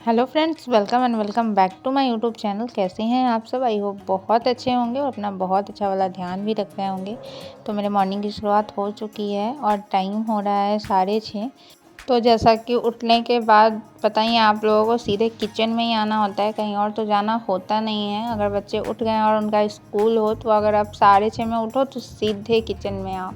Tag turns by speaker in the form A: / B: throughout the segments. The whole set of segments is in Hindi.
A: Hello friends, welcome and welcome back to my YouTube channel. कैसे हैं आप सब? आई होप बहुत अच्छे होंगे और अपना बहुत अच्छा वाला ध्यान भी रख रहे होंगे। तो मेरे मॉर्निंग की शुरुआत हो चुकी है और टाइम हो रहा है 6:30। तो जैसा कि उठने के बाद पता ही है आप लोगों को, सीधे किचन में ही आना होता है, कहीं और तो जाना होता नहीं है। अगर बच्चे उठ गए और उनका स्कूल हो तो अगर आप 6:30 में उठो तो सीधे किचन में आओ।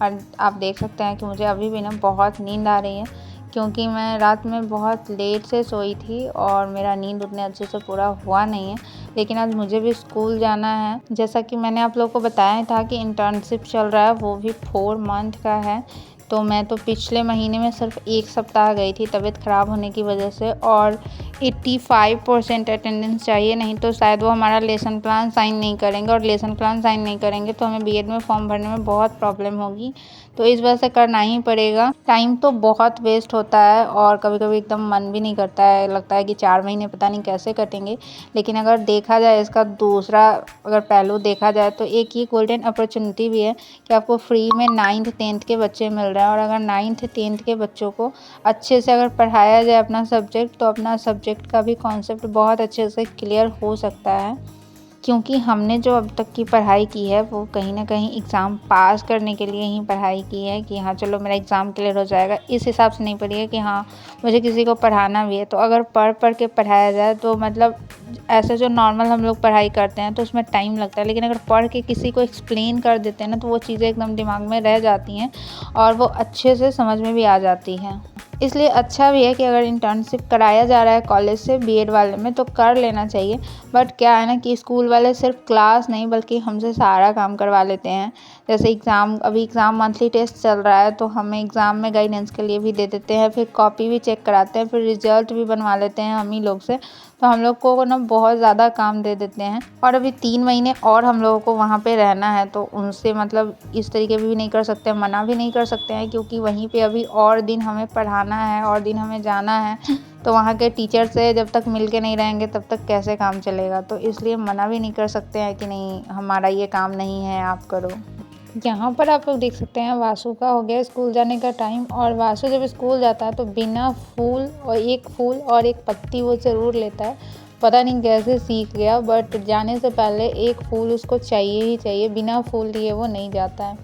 A: और आप देख सकते हैं कि मुझे अभी भी ना बहुत नींद आ रही है, क्योंकि मैं रात में बहुत लेट से सोई थी और मेरा नींद उतने अच्छे से पूरा हुआ नहीं है। लेकिन आज मुझे भी स्कूल जाना है। जैसा कि मैंने आप लोगों को बताया था कि इंटर्नशिप चल रहा है, वो भी 4 मंथ का है। तो मैं तो पिछले महीने में सिर्फ 1 सप्ताह गई थी तबीयत ख़राब होने की वजह से, और 85% अटेंडेंस चाहिए, नहीं तो शायद वो हमारा लेसन प्लान साइन नहीं करेंगे, और लेसन प्लान साइन नहीं करेंगे तो हमें बीएड में फॉर्म भरने में बहुत प्रॉब्लम होगी। तो इस वजह से करना ही पड़ेगा। टाइम तो बहुत वेस्ट होता है और कभी कभी एकदम मन भी नहीं करता है, लगता है कि 4 महीने पता नहीं कैसे कटेंगे। लेकिन अगर देखा जाए, इसका दूसरा अगर पहलू देखा जाए तो एक ये गोल्डन अपॉर्चुनिटी भी है कि आपको फ्री में 9th 10th के बच्चे मिल रहे हैं। और अगर 9th 10th के बच्चों को अच्छे से अगर पढ़ाया जाए अपना सब्जेक्ट, तो अपना सब्जेक्ट का भी कॉन्सेप्ट बहुत अच्छे से क्लियर हो सकता है। क्योंकि हमने जो अब तक की पढ़ाई की है वो कहीं ना कहीं एग्ज़ाम पास करने के लिए ही पढ़ाई की है, कि हाँ चलो मेरा एग्ज़ाम क्लियर हो जाएगा, इस हिसाब से नहीं पढ़ी है कि हाँ मुझे किसी को पढ़ाना भी है। तो अगर पढ़ के पढ़ाया जाए तो मतलब ऐसे जो नॉर्मल हम लोग पढ़ाई करते हैं तो उसमें टाइम लगता है, लेकिन अगर पढ़ के किसी को एक्सप्लेन कर देते हैं ना तो वो चीज़ें एकदम दिमाग में रह जाती हैं और वो अच्छे से समझ में भी आ जाती हैं। इसलिए अच्छा भी है कि अगर इंटर्नशिप कराया जा रहा है कॉलेज से बीएड वाले में तो कर लेना चाहिए। बट क्या है ना कि स्कूल वाले सिर्फ क्लास नहीं बल्कि हमसे सारा काम करवा लेते हैं। जैसे अभी एग्ज़ाम मंथली टेस्ट चल रहा है तो हमें एग्ज़ाम में गाइडेंस के लिए भी दे देते हैं, फिर कॉपी भी चेक कराते हैं, फिर रिजल्ट भी बनवा लेते हैं हम ही लोग से। तो हम लोग को ना बहुत ज़्यादा काम दे देते हैं। और अभी 3 महीने और हम लोगों को वहाँ पे रहना है, तो उनसे मतलब इस तरीके भी नहीं कर सकते, मना भी नहीं कर सकते हैं, क्योंकि वहीं पे अभी और दिन हमें पढ़ाना है और दिन हमें जाना है। तो वहाँ के टीचर से जब तक मिल के नहीं रहेंगे तब तक कैसे काम चलेगा। तो इसलिए मना भी नहीं कर सकते हैं कि नहीं हमारा ये काम नहीं है, आप करो। यहाँ पर आप लोग देख सकते हैं वासु का हो गया स्कूल जाने का टाइम। और वासु जब स्कूल जाता है तो बिना फूल और एक पत्ती वो ज़रूर लेता है। पता नहीं कैसे सीख गया, बट जाने से पहले एक फूल उसको चाहिए ही चाहिए, बिना फूल लिए वो नहीं जाता है।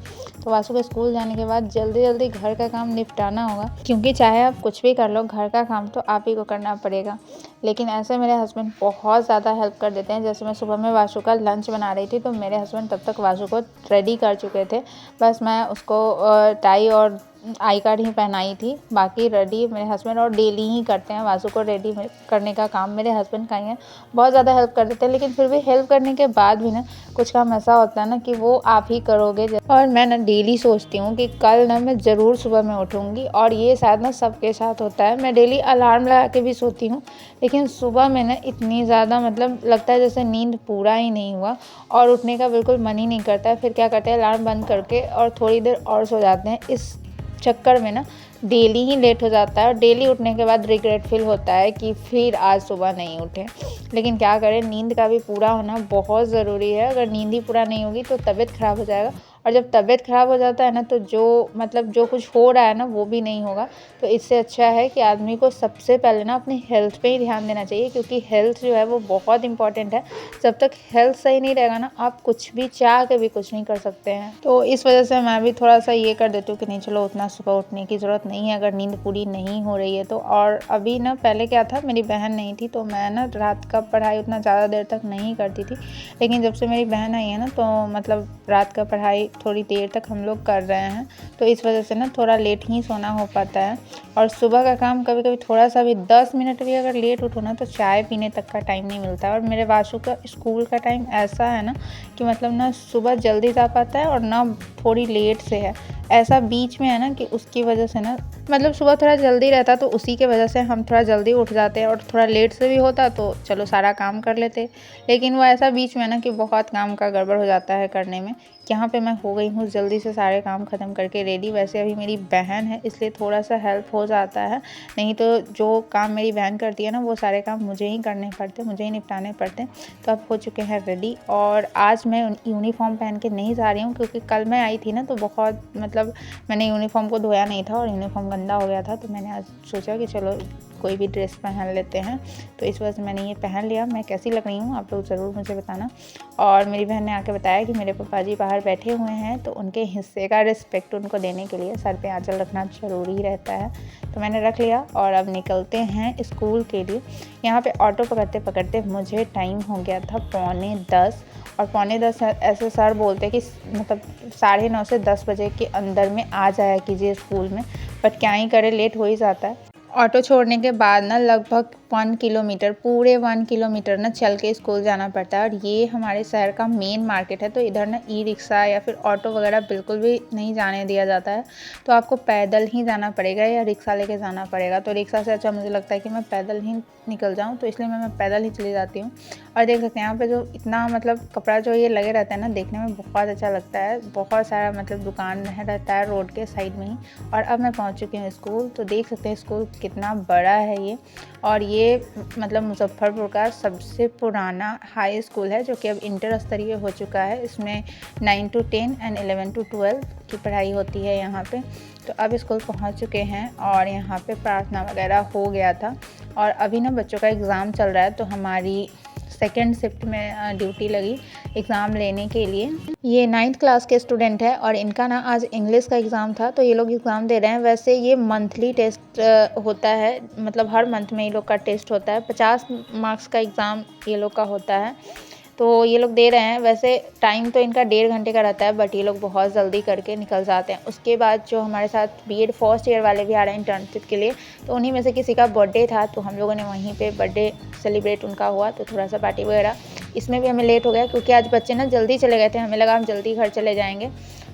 A: तो वासु के स्कूल जाने के बाद जल्दी जल्दी घर का काम निपटाना होगा, क्योंकि चाहे आप कुछ भी कर लो घर का काम तो आप ही को करना पड़ेगा। लेकिन ऐसे मेरे हस्बैंड बहुत ज़्यादा हेल्प कर देते हैं। जैसे मैं सुबह में वासु का लंच बना रही थी तो मेरे हस्बैंड तब तक वासु को रेडी कर चुके थे। बस मैं उसको टाई और आई कार्ड ही पहनाई थी, बाकी रेडी मेरे हस्बैंड और डेली ही करते हैं। वासु को रेडी करने का काम मेरे हस्बैंड का ही है। बहुत ज़्यादा हेल्प कर देते हैं, लेकिन फिर भी हेल्प करने के बाद भी ना कुछ काम ऐसा होता है ना कि वो आप ही करोगे। और मैं ना डेली सोचती हूँ कि कल ना मैं ज़रूर सुबह में उठूँगी, और ये शायद ना सबके साथ होता है। मैं डेली अलार्म लगा के भी सोती हूँ, लेकिन सुबह में ना इतनी ज़्यादा मतलब लगता है जैसे नींद पूरा ही नहीं हुआ और उठने का बिल्कुल मन ही नहीं करता है। फिर क्या करते हैं, अलार्म बंद करके और थोड़ी देर और सो जाते हैं। इस चक्कर में ना डेली ही लेट हो जाता है और डेली उठने के बाद रिग्रेट फील होता है कि फिर आज सुबह नहीं उठे। लेकिन क्या करें, नींद का भी पूरा होना बहुत ज़रूरी है। अगर नींद ही पूरा नहीं होगी तो तबीयत ख़राब हो जाएगा, और जब तबीयत ख़राब हो जाता है ना तो जो कुछ हो रहा है ना वो भी नहीं होगा। तो इससे अच्छा है कि आदमी को सबसे पहले ना अपनी हेल्थ पे ही ध्यान देना चाहिए, क्योंकि हेल्थ जो है वो बहुत इंपॉर्टेंट है। जब तक हेल्थ सही नहीं रहेगा ना आप कुछ भी चाह के भी कुछ नहीं कर सकते हैं। तो इस वजह से मैं भी थोड़ा सा ये कर देती हूँ कि नहीं चलो उतना सुबह उठने की ज़रूरत नहीं है अगर नींद पूरी नहीं हो रही है तो। और अभी ना पहले क्या था, मेरी बहन नहीं थी तो मैं ना रात का पढ़ाई उतना ज़्यादा देर तक नहीं करती थी। लेकिन जब से मेरी बहन आई है ना तो मतलब रात का पढ़ाई थोड़ी देर तक हम लोग कर रहे हैं। तो इस वजह से ना थोड़ा लेट ही सोना हो पाता है। और सुबह का काम कभी कभी थोड़ा सा भी 10 मिनट भी अगर लेट उठो ना तो चाय पीने तक का टाइम नहीं मिलता है। और मेरे वासु का स्कूल का टाइम ऐसा है ना कि मतलब ना सुबह जल्दी जा पाता है और ना थोड़ी लेट से है, ऐसा बीच में है ना कि उसकी वजह से ना मतलब सुबह थोड़ा जल्दी रहता तो उसी के वजह से हम थोड़ा जल्दी उठ जाते हैं, और थोड़ा लेट से भी होता तो चलो सारा काम कर लेते। लेकिन वो ऐसा बीच में ना कि बहुत काम का गड़बड़ हो जाता है करने में। यहाँ पे मैं हो गई हूँ जल्दी से सारे काम ख़त्म करके रेडी। वैसे अभी मेरी बहन है इसलिए थोड़ा सा हेल्प हो जाता है, नहीं तो जो काम मेरी बहन करती है ना वो सारे काम मुझे ही करने पड़ते, मुझे ही निपटाने पड़ते। तो अब हो चुके हैं रेडी, और आज मैं यूनिफॉर्म पहन के नहीं जा रही हूँ, क्योंकि कल मैं आई थी ना तो बहुत मतलब मैंने यूनिफॉर्म को धोया नहीं था और यूनिफॉर्म गंदा हो गया था। तो मैंने आज सोचा कि चलो कोई भी ड्रेस पहन लेते हैं। तो इस वजह से मैंने ये पहन लिया। मैं कैसी लग रही हूँ आप लोग ज़रूर मुझे बताना। और मेरी बहन ने आके बताया कि मेरे पापा जी बाहर बैठे हुए हैं, तो उनके हिस्से का रिस्पेक्ट उनको देने के लिए सर पे आंचल रखना ज़रूरी रहता है। तो मैंने रख लिया और अब निकलते हैं स्कूल के लिए। यहाँ पे ऑटो पकड़ते पकड़ते मुझे टाइम हो गया था 9:45, और 9:45 ऐसे सर बोलते कि मतलब 9:30 से 10 बजे के अंदर में आ जाया कीजिए स्कूल में, बट क्या ही करे, लेट हो ही जाता है। ऑटो छोड़ने के बाद ना लगभग 1 किलोमीटर, पूरे 1 किलोमीटर ना चल के स्कूल जाना पड़ता है। और ये हमारे शहर का मेन मार्केट है, तो इधर ना ई-रिक्शा या फिर ऑटो वगैरह बिल्कुल भी नहीं जाने दिया जाता है। तो आपको पैदल ही जाना पड़ेगा या रिक्शा लेके जाना पड़ेगा। तो रिक्शा से अच्छा मुझे लगता है कि मैं पैदल ही निकल जाऊँ, तो इसलिए मैं पैदल ही चली जाती हूँ। और देख सकते हैं यहाँ पे जो इतना मतलब कपड़ा जो ये लगे रहता है ना, देखने में बहुत अच्छा लगता है। बहुत सारा मतलब दुकान रहता है रोड के साइड में ही। और अब मैं पहुँच चुकी हूँ स्कूल। तो देख सकते हैं स्कूल कितना बड़ा है ये, और ये मतलब मुजफ्फरपुर का सबसे पुराना हाई स्कूल है, जो कि अब इंटर स्तरीय हो चुका है। इसमें 9 to 10 एंड 11 to 12 की पढ़ाई होती है यहाँ पे। तो अब स्कूल पहुँच चुके हैं और यहाँ पे प्रार्थना वगैरह हो गया था। और अभी ना बच्चों का एग्ज़ाम चल रहा है, तो हमारी सेकेंड शिफ्ट में ड्यूटी लगी एग्ज़ाम लेने के लिए। ये 9th क्लास के स्टूडेंट है और इनका ना आज इंग्लिश का एग्ज़ाम था, तो ये लोग एग्ज़ाम दे रहे हैं। वैसे ये मंथली टेस्ट होता है, मतलब हर मंथ में ये लोग का टेस्ट होता है। 50 मार्क्स का एग्ज़ाम ये लोग का होता है, तो ये लोग दे रहे हैं। वैसे टाइम तो इनका 1.5 घंटे का रहता है, बट ये लोग बहुत जल्दी करके निकल जाते हैं। उसके बाद जो हमारे साथ बीएड फर्स्ट ईयर वाले भी आ रहे हैं इंटर्नशिप के लिए, तो उन्हीं में से किसी का बर्थडे था, तो हम लोगों ने वहीं पे बर्थडे सेलिब्रेट उनका हुआ, तो थोड़ा सा पार्टी वगैरह। इसमें भी हमें लेट हो गया क्योंकि आज बच्चे ना जल्दी चले गए थे। हमें लगा हम जल्दी घर चले जाएंगे,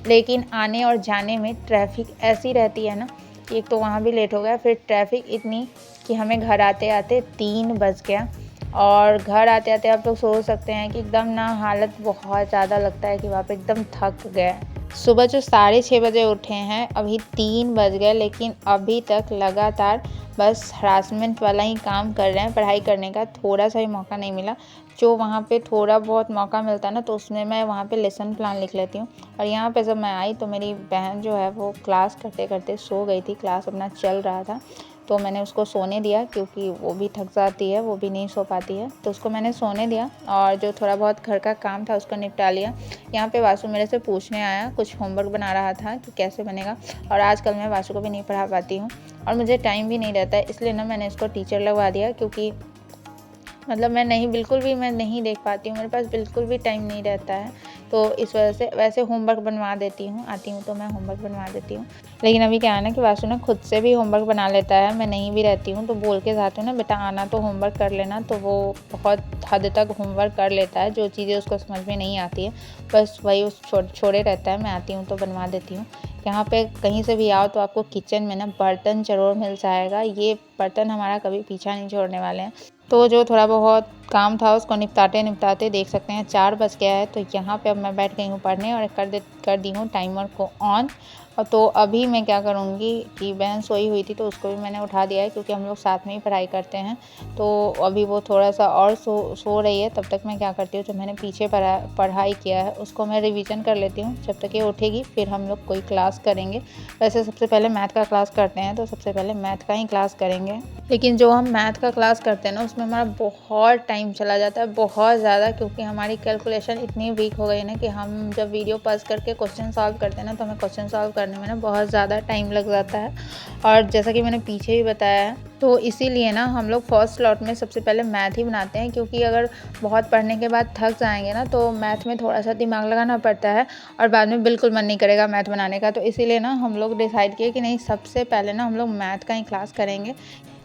A: लेकिन आने और जाने में ट्रैफिक ऐसी रहती है ना, एक तो वहाँ भी लेट हो गया, फिर ट्रैफिक इतनी कि हमें घर आते आते 3 बज गया। और घर आते आते आप लोग सोच सकते हैं कि एकदम ना हालत बहुत ज़्यादा लगता है कि वहाँ पे एकदम थक गए। सुबह जो 6:30 बजे उठे हैं, अभी 3 बज गए, लेकिन अभी तक लगातार बस हरासमेंट वाला ही काम कर रहे हैं। पढ़ाई करने का थोड़ा सा भी मौका नहीं मिला। जो वहाँ पे थोड़ा बहुत मौका मिलता है ना, तो उसमें मैं वहाँ पे लेसन प्लान लिख लेती हूँ। और यहाँ पे जब मैं आई तो मेरी बहन जो है वो क्लास करते करते सो गई थी। क्लास अपना चल रहा था, तो मैंने उसको सोने दिया क्योंकि वो भी थक जाती है, वो भी नहीं सो पाती है, तो उसको मैंने सोने दिया। और जो थोड़ा बहुत घर का काम था उसको निपटा लिया। यहाँ पे वासु मेरे से पूछने आया, कुछ होमवर्क बना रहा था कि कैसे बनेगा। और आजकल मैं वासु को भी नहीं पढ़ा पाती हूँ और मुझे टाइम भी नहीं रहता है, इसलिए ना मैंने इसको टीचर लगवा दिया। क्योंकि मतलब मैं नहीं देख पाती हूँ, मेरे पास बिल्कुल भी टाइम नहीं रहता है। तो इस वजह से वैसे होमवर्क बनवा देती हूँ, आती हूँ तो मैं होमवर्क बनवा देती हूँ। लेकिन अभी क्या है ना कि वासु ना खुद से भी होमवर्क बना लेता है। मैं नहीं भी रहती हूँ तो बोल के जाती हूँ ना, बेटा आना तो होमवर्क कर लेना, तो वो बहुत हद तक होमवर्क कर लेता है। जो चीज़ें उसको समझ में नहीं आती है बस वही उस छोड़े रहता है। मैं आती हूँ तो बनवा देती हूँ। यहाँ पे कहीं से भी आओ तो आपको किचन में ना बर्तन ज़रूर मिल जाएगा। ये बर्तन हमारा कभी पीछा नहीं छोड़ने वाले हैं। तो जो थोड़ा बहुत काम था उसको निपटाते देख सकते हैं 4 बज गया है। तो यहाँ पे अब मैं बैठ गई हूँ पढ़ने और कर दी हूँ टाइमर को ऑन। और तो अभी मैं क्या करूँगी कि बहन सोई हुई थी तो उसको भी मैंने उठा दिया है, क्योंकि हम लोग साथ में ही पढ़ाई करते हैं। तो अभी वो थोड़ा सा और सो रही है। तब तक मैं क्या करती हूँ, जो मैंने पीछे पढ़ाई किया है उसको मैं रिवीजन कर लेती हूँ। जब तक ये उठेगी फिर हम लोग कोई क्लास करेंगे। वैसे सबसे पहले मैथ का क्लास करते हैं, तो सबसे पहले मैथ का ही क्लास करेंगे। लेकिन जो हम मैथ का क्लास करते हैं ना, उसमें हमारा बहुत टाइम चला जाता है, बहुत ज़्यादा। क्योंकि हमारी कैलकुलेशन इतनी वीक हो गई ना कि हम जब वीडियो पॉज करके क्वेश्चन सॉल्व करते हैं ना, तो हमें क्वेश्चन सॉल्व करने में ना बहुत ज़्यादा टाइम लग जाता है। और जैसा कि मैंने पीछे भी बताया है, तो इसीलिए ना हम लोग फर्स्ट स्लॉट में सबसे पहले मैथ ही बनाते हैं। क्योंकि अगर बहुत पढ़ने के बाद थक जाएंगे ना, तो मैथ में थोड़ा सा दिमाग लगाना पड़ता है और बाद में बिल्कुल मन नहीं करेगा मैथ बनाने का। तो इसीलिए ना हम लोग डिसाइड किए कि नहीं, सबसे पहले ना हम लोग मैथ का ही क्लास करेंगे।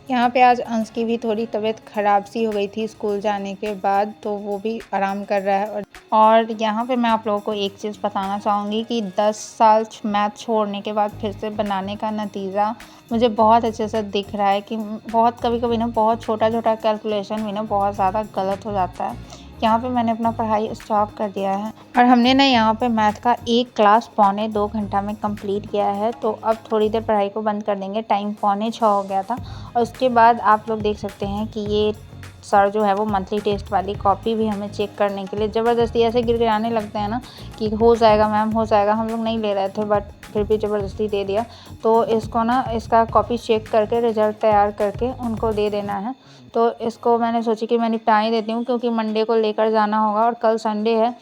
A: यहाँ पे आज अंश की भी थोड़ी तबीयत ख़राब सी हो गई थी स्कूल जाने के बाद, तो वो भी आराम कर रहा है। और यहाँ पे मैं आप लोगों को एक चीज़ बताना चाहूँगी कि 10 साल मैथ छोड़ने के बाद फिर से बनाने का नतीजा मुझे बहुत अच्छे से दिख रहा है कि बहुत कभी ना बहुत छोटा कैलकुलेशन भी ना बहुत ज़्यादा गलत हो जाता है। यहाँ पे मैंने अपना पढ़ाई स्टॉप कर दिया है और हमने ना यहाँ पे मैथ का एक क्लास 2.25 घंटा में कंप्लीट किया है। तो अब थोड़ी देर पढ़ाई को बंद कर देंगे। टाइम 5:45 हो गया था। और उसके बाद आप लोग देख सकते हैं कि ये सर जो है वो मंथली टेस्ट वाली कॉपी भी हमें चेक करने के लिए ज़बरदस्ती ऐसे गिड़गिड़ाने लगते हैं ना कि हो जाएगा मैम, हो जाएगा। हम लोग नहीं ले रहे थे, बट फिर भी ज़बरदस्ती दे दिया। तो इसको ना इसका कॉपी चेक करके रिज़ल्ट तैयार करके उनको दे देना है। तो इसको मैंने सोची कि मैं निपटा ही देती हूँ, क्योंकि मंडे को लेकर जाना होगा और कल संडे है।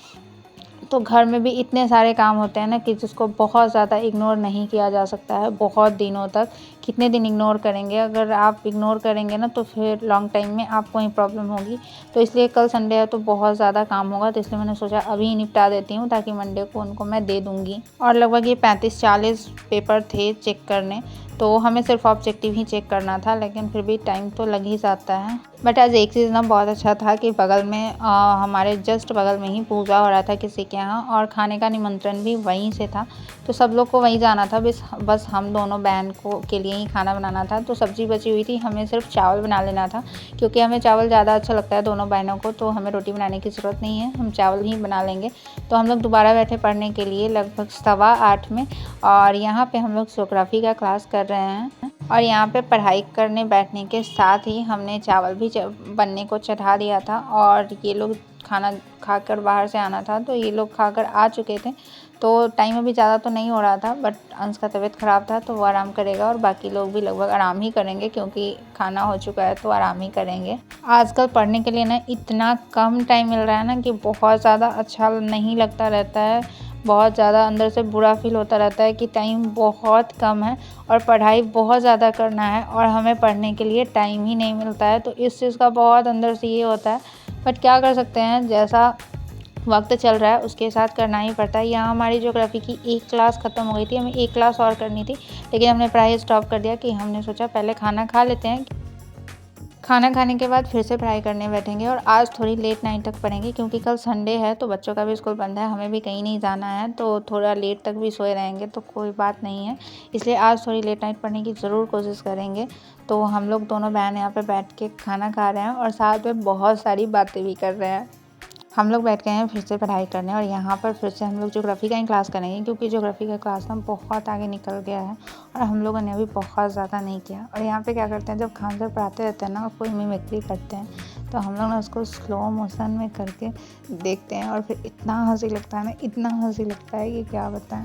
A: तो घर में भी इतने सारे काम होते हैं ना कि जिसको बहुत ज़्यादा इग्नोर नहीं किया जा सकता है बहुत दिनों तक। कितने दिन इग्नोर करेंगे? अगर आप इग्नोर करेंगे ना तो फिर लॉन्ग टाइम में आपको ही प्रॉब्लम होगी। तो इसलिए कल संडे है तो बहुत ज़्यादा काम होगा, तो इसलिए मैंने सोचा अभी ही निपटा देती हूँ ताकि मंडे को उनको मैं दे दूँगी। और लगभग ये 35-40 पेपर थे चेक करने, तो हमें सिर्फ ऑब्जेक्टिव ही चेक करना था, लेकिन फिर भी टाइम तो लग ही जाता है। बट आज एक चीज़ ना बहुत अच्छा था कि बगल में हमारे जस्ट बगल में ही पूजा हो रहा था किसी के यहाँ, और खाने का निमंत्रण भी वहीं से था। तो सब लोग को वहीं जाना था, बस हम दोनों बहन को के लिए ही खाना बनाना था। तो सब्ज़ी बची हुई थी, हमें सिर्फ चावल बना लेना था, क्योंकि हमें चावल ज़्यादा अच्छा लगता है दोनों बहनों को, तो हमें रोटी बनाने की ज़रूरत नहीं है, हम चावल ही बना लेंगे। तो हम लोग दोबारा बैठे पढ़ने के लिए लगभग 8:15 में, और यहाँ पे हम लोग ज्योग्राफी का क्लास कर रहे हैं। और यहाँ पे पढ़ाई करने बैठने के साथ ही हमने चावल भी बनने को चढ़ा दिया था, और ये लोग खाना खाकर बाहर से आना था, तो ये लोग खाकर आ चुके थे। तो टाइम अभी ज़्यादा तो नहीं हो रहा था, बट अंश का तबीयत ख़राब था तो वो आराम करेगा, और बाकी लोग भी लगभग आराम ही करेंगे, क्योंकि खाना हो चुका है तो आराम ही करेंगे। आजकल पढ़ने के लिए ना इतना कम टाइम मिल रहा है ना कि बहुत ज़्यादा अच्छा नहीं लगता रहता है, बहुत ज़्यादा अंदर से बुरा फील होता रहता है कि टाइम बहुत कम है और पढ़ाई बहुत ज़्यादा करना है और हमें पढ़ने के लिए टाइम ही नहीं मिलता है। तो इस चीज़ का बहुत अंदर से ये होता है, बट क्या कर सकते हैं, जैसा वक्त चल रहा है उसके साथ करना ही पड़ता है। यहाँ हमारी ज्योग्राफी की एक क्लास ख़त्म हो गई थी, हमें एक क्लास और करनी थी, लेकिन हमने पढ़ाई स्टॉप कर दिया कि हमने सोचा पहले खाना खा लेते हैं, खाना खाने के बाद फिर से पढ़ाई करने बैठेंगे। और आज थोड़ी लेट नाइट तक पढ़ेंगे, क्योंकि कल संडे है तो बच्चों का भी स्कूल बंद है, हमें भी कहीं नहीं जाना है, तो थोड़ा लेट तक भी सोए रहेंगे तो कोई बात नहीं है। इसलिए आज थोड़ी लेट नाइट पढ़ने की ज़रूर कोशिश करेंगे। तो हम लोग दोनों बहन यहाँ पे बैठ के खाना खा रहे हैं और साथ में बहुत सारी बातें भी कर रहे हैं। हम लोग बैठ गए हैं फिर से पढ़ाई करने, और यहाँ पर फिर से हम लोग ज्योग्राफी का ही क्लास करेंगे, क्योंकि ज्योग्राफी का क्लास ना बहुत आगे निकल गया है और हम लोगों ने अभी बहुत ज़्यादा नहीं किया। और यहाँ पे क्या करते हैं, जब खान सर पढ़ाते रहते हैं ना, कोई मिमिक्री करते हैं, तो हम लोग ना उसको स्लो मोशन में करके देखते हैं, और फिर इतना हंसी लगता है ना, इतना हंसी लगता है कि क्या बताएं।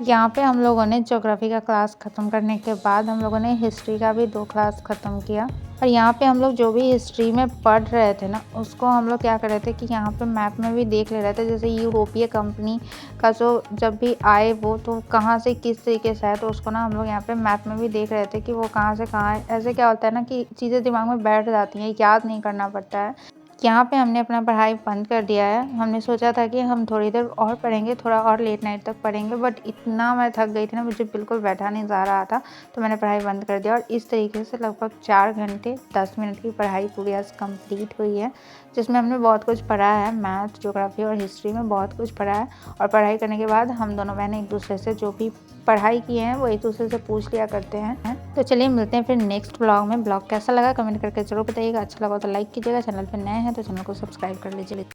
A: यहाँ पे हम लोगों ने ज्योग्राफी का क्लास ख़त्म करने के बाद हम लोगों ने हिस्ट्री का भी 2 क्लास ख़त्म किया। और यहाँ पे हम लोग जो भी हिस्ट्री में पढ़ रहे थे ना, उसको हम लोग क्या कर रहे थे कि यहाँ पे मैप में भी देख ले रहे थे, जैसे यूरोपीय कंपनी का जो जब भी आए वो तो कहाँ से किस तरीके से है, तो उसको ना हम लोग यहाँ पे मैप में भी देख रहे थे कि वो कहाँ से कहाँ है। ऐसे क्या होता है ना कि चीज़ें दिमाग में बैठ जाती हैं, याद नहीं करना पड़ता है। यहाँ पे हमने अपना पढ़ाई बंद कर दिया है। हमने सोचा था कि हम थोड़ी देर और पढ़ेंगे, थोड़ा और लेट नाइट तक पढ़ेंगे, बट इतना मैं थक गई थी ना, मुझे बिल्कुल बैठा नहीं जा रहा था, तो मैंने पढ़ाई बंद कर दिया। और इस तरीके से लगभग 4 घंटे 10 मिनट की पढ़ाई पूरी आज कंप्लीट हुई है, जिसमें हमने बहुत कुछ पढ़ा है, मैथ, ज्योग्राफी और हिस्ट्री में बहुत कुछ पढ़ा है। और पढ़ाई करने के बाद हम दोनों बहनें एक दूसरे से जो भी पढ़ाई की है वो एक दूसरे से पूछ लिया करते हैं। तो चलिए मिलते हैं फिर नेक्स्ट ब्लॉग में। ब्लॉग कैसा लगा कमेंट करके जरूर बताइएगा, अच्छा लगा तो लाइक कीजिएगा, चैनल पर नए हैं तो चैनल को सब्सक्राइब कर लीजिए।